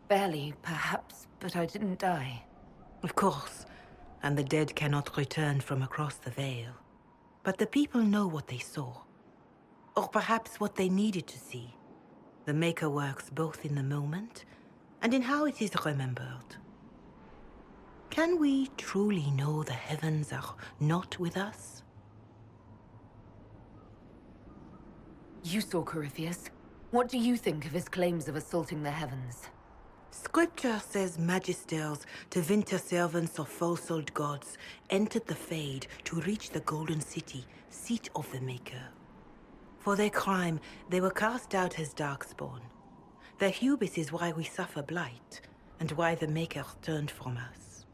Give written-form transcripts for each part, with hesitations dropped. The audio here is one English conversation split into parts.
Barely, perhaps, but I didn't die. Of course, and the dead cannot return from across the veil. But the people know what they saw. Or perhaps what they needed to see. The Maker works both in the moment and in how it is remembered. Can we truly know the heavens are not with us? You saw Corypheus. What do you think of his claims of assaulting the heavens? Scripture says magisters, to winter servants of false-souled gods, entered the Fade to reach the Golden City, seat of the Maker. For their crime, they were cast out as darkspawn. Their hubris is why we suffer blight, and why the Maker turned from us.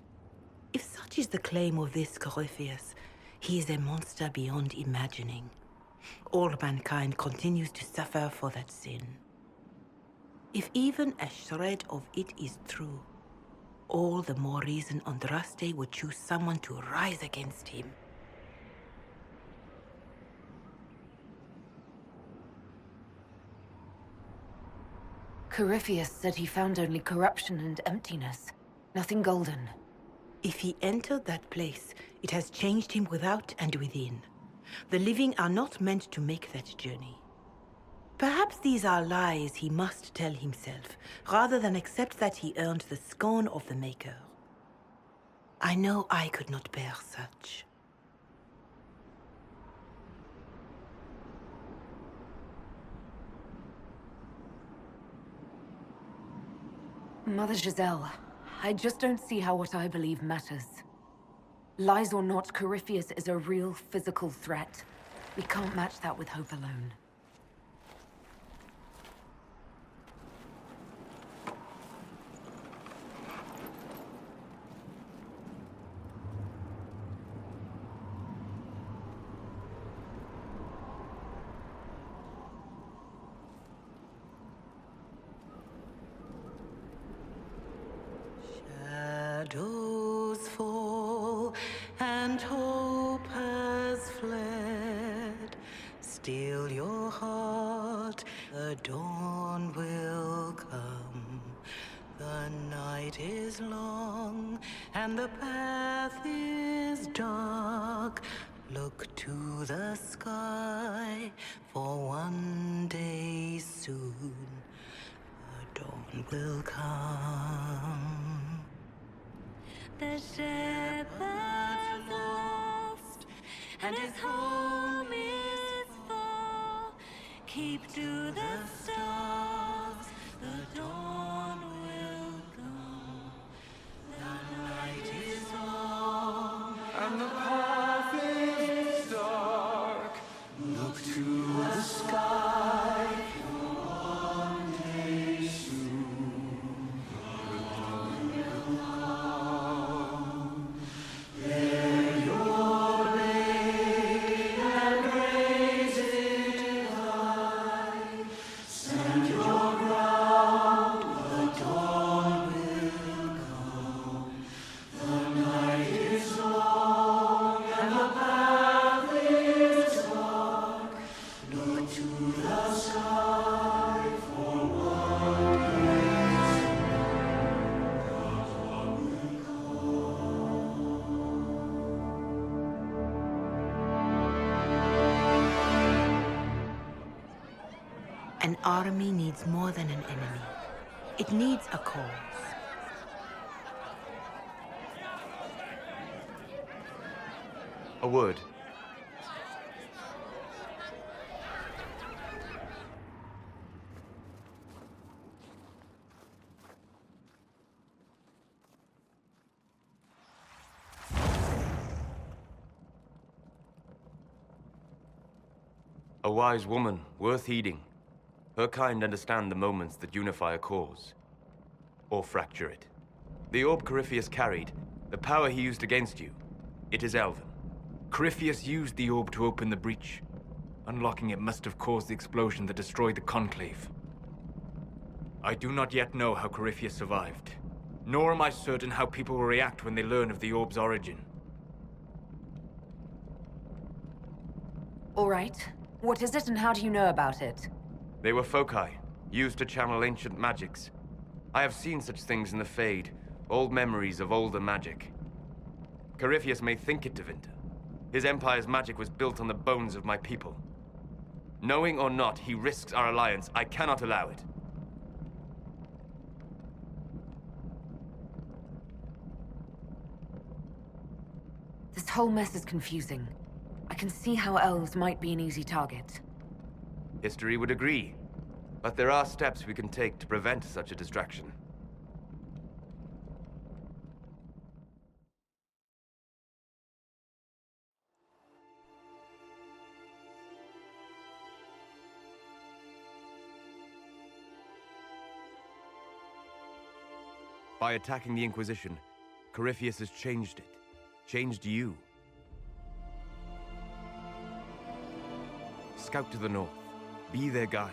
If such is the claim of this Corypheus, he is a monster beyond imagining. All mankind continues to suffer for that sin. If even a shred of it is true, all the more reason Andraste would choose someone to rise against him. Corypheus said he found only corruption and emptiness. Nothing golden. If he entered that place, it has changed him without and within. The living are not meant to make that journey. Perhaps these are lies he must tell himself, rather than accept that he earned the scorn of the Maker. I know I could not bear such. Mother Giselle, I just don't see how what I believe matters. Lies or not, Corypheus is a real physical threat. We can't match that with hope alone. Shadows fall and hope has fled. Still your heart, the dawn will come. The night is long and the path is dark. Look to the sky, for one day soon the dawn will come. The shepherd's lost, and his home is far. Keep to the stars, the dawn will come. The night is long, and the path is dark. Look to the sky, for one day soon the dawn will come. Bear your blade and raise it high. Stand your ground, the dawn will come. The night is long and the path is dark. Look to the sky, for one day soon the dawn will An army needs more than an enemy. It needs a cause. A word. A wise woman, worth heeding. Her kind understand the moments that unify a cause. Or fracture it. The orb Corypheus carried, the power he used against you, it is elven. Corypheus used the orb to open the breach. Unlocking it must have caused the explosion that destroyed the Conclave. I do not yet know how Corypheus survived, nor am I certain how people will react when they learn of the orb's origin. All right. What is it and how do you know about it? They were foci, used to channel ancient magics. I have seen such things in the Fade, old memories of older magic. Corypheus may think it Tevinter. His empire's magic was built on the bones of my people. Knowing or not, he risks our alliance. I cannot allow it. This whole mess is confusing. I can see how elves might be an easy target. History would agree. But there are steps we can take to prevent such a distraction. By attacking the Inquisition, Corypheus has changed it. Changed you. Scout to the north. Be their guide.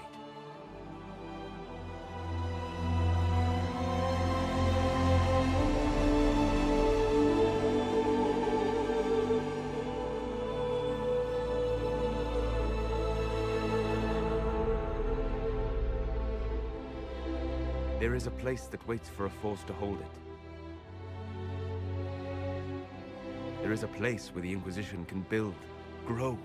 There is a place that waits for a force to hold it. There is a place where the Inquisition can build, grow.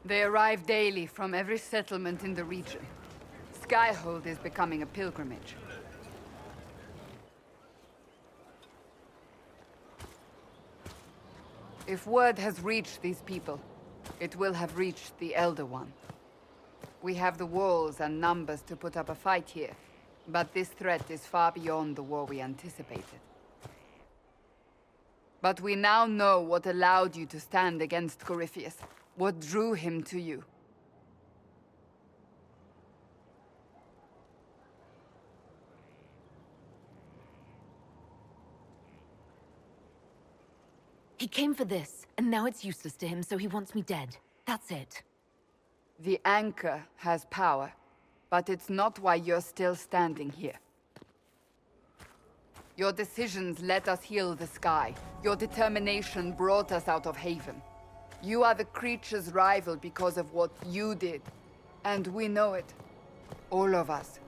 They arrive daily from every settlement in the region. Skyhold is becoming a pilgrimage. If word has reached these people, it will have reached the Elder One. We have the walls and numbers to put up a fight here, but this threat is far beyond the war we anticipated. But we now know what allowed you to stand against Corypheus. What drew him to you? He came for this, and now it's useless to him, so he wants me dead. That's it. The Anchor has power, but it's not why you're still standing here. Your decisions let us heal the sky. Your determination brought us out of Haven. You are the creature's rival because of what you did. And we know it. All of us.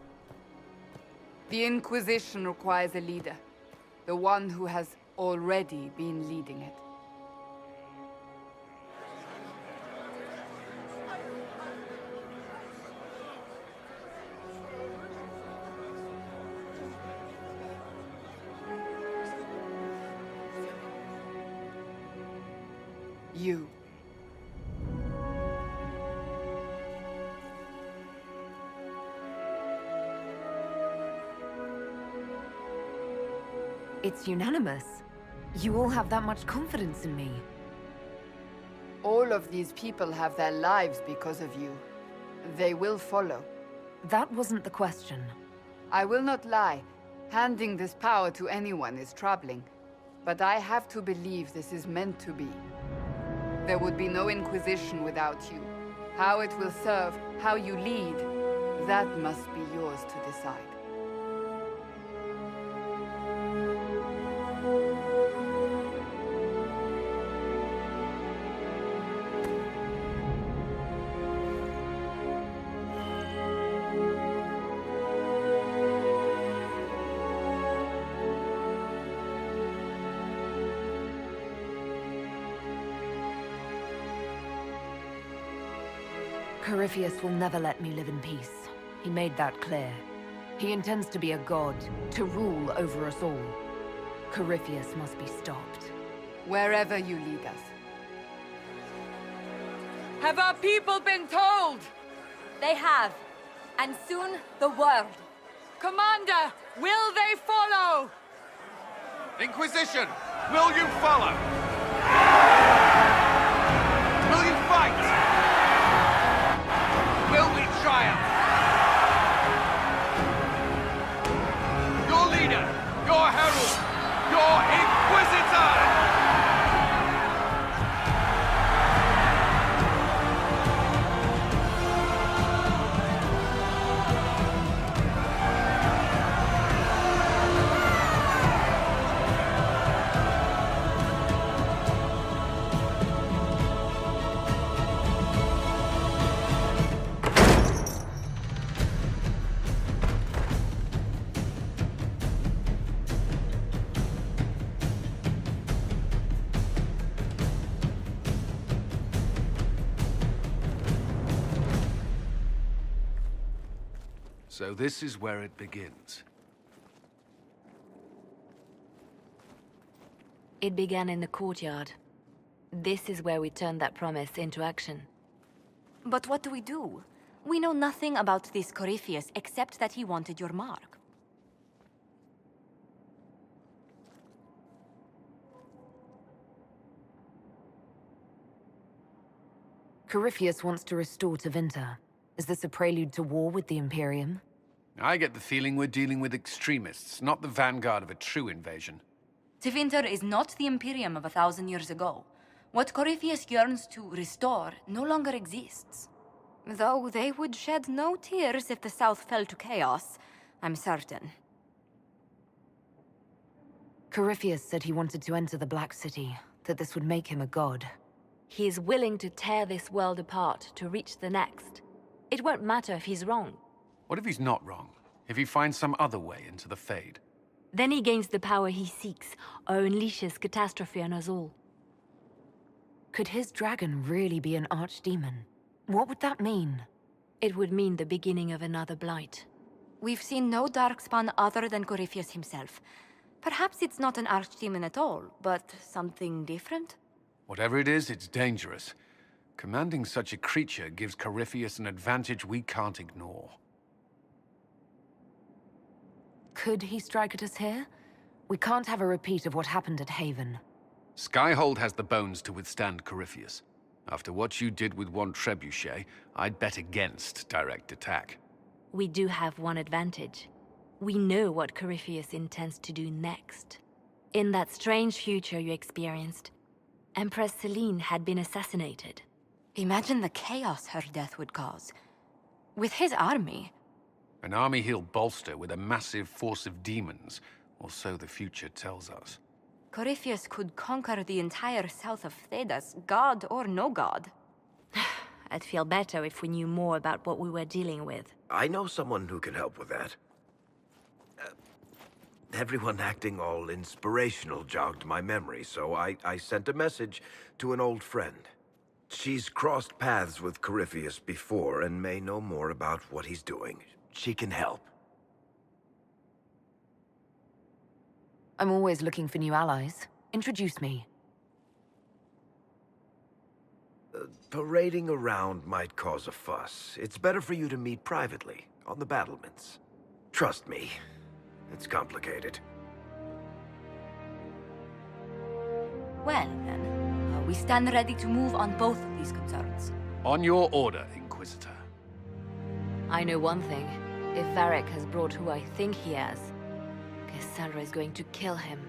The Inquisition requires a leader. The one who has already been leading it. You. It's unanimous. You all have that much confidence in me. All of these people have their lives because of you. They will follow. That wasn't the question. I will not lie. Handing this power to anyone is troubling. But I have to believe this is meant to be. There would be no Inquisition without you. How it will serve, how you lead, That must be yours to decide. Corypheus will never let me live in peace. He made that clear. He intends to be a god, to rule over us all. Corypheus must be stopped. Wherever you lead us. Have our people been told? They have. And soon, the world. Commander, will they follow? Inquisition, will you follow? Will you fight? Will we triumph? Your leader, your herald, your Inquisitor! So this is where it begins. It began in the courtyard. This is where we turned that promise into action. But what do? We know nothing about this Corypheus except that he wanted your mark. Corypheus wants to restore Tevinter. Is this a prelude to war with the Imperium? I get the feeling we're dealing with extremists, not the vanguard of a true invasion. Tevinter is not the Imperium of 1,000 years ago. What Corypheus yearns to restore no longer exists. Though they would shed no tears if the South fell to chaos, I'm certain. Corypheus said he wanted to enter the Black City, that this would make him a god. He is willing to tear this world apart to reach the next. It won't matter if he's wrong. What if he's not wrong? If he finds some other way into the Fade? Then he gains the power he seeks, or unleashes catastrophe on us all. Could his dragon really be an archdemon? What would that mean? It would mean the beginning of another blight. We've seen no darkspawn other than Corypheus himself. Perhaps it's not an archdemon at all, but something different? Whatever it is, it's dangerous. Commanding such a creature gives Corypheus an advantage we can't ignore. Could he strike at us here? We can't have a repeat of what happened at Haven. Skyhold has the bones to withstand Corypheus. After what you did with one trebuchet, I'd bet against direct attack. We do have one advantage. We know what Corypheus intends to do next. In that strange future you experienced, Empress Selene had been assassinated. Imagine the chaos her death would cause. With his army. An army he'll bolster with a massive force of demons, or so the future tells us. Corypheus could conquer the entire south of Thedas, god or no god. I'd feel better if we knew more about what we were dealing with. I know someone who can help with that. Everyone acting all inspirational jogged my memory, so I sent a message to an old friend. She's crossed paths with Corypheus before and may know more about what he's doing. She can help. I'm always looking for new allies. Introduce me. Parading around might cause a fuss. It's better for you to meet privately, on the battlements. Trust me, it's complicated. Well, then, we stand ready to move on both of these concerns. On your order, Inquisitor. I know one thing. If Varric has brought who I think he has, Cassandra is going to kill him.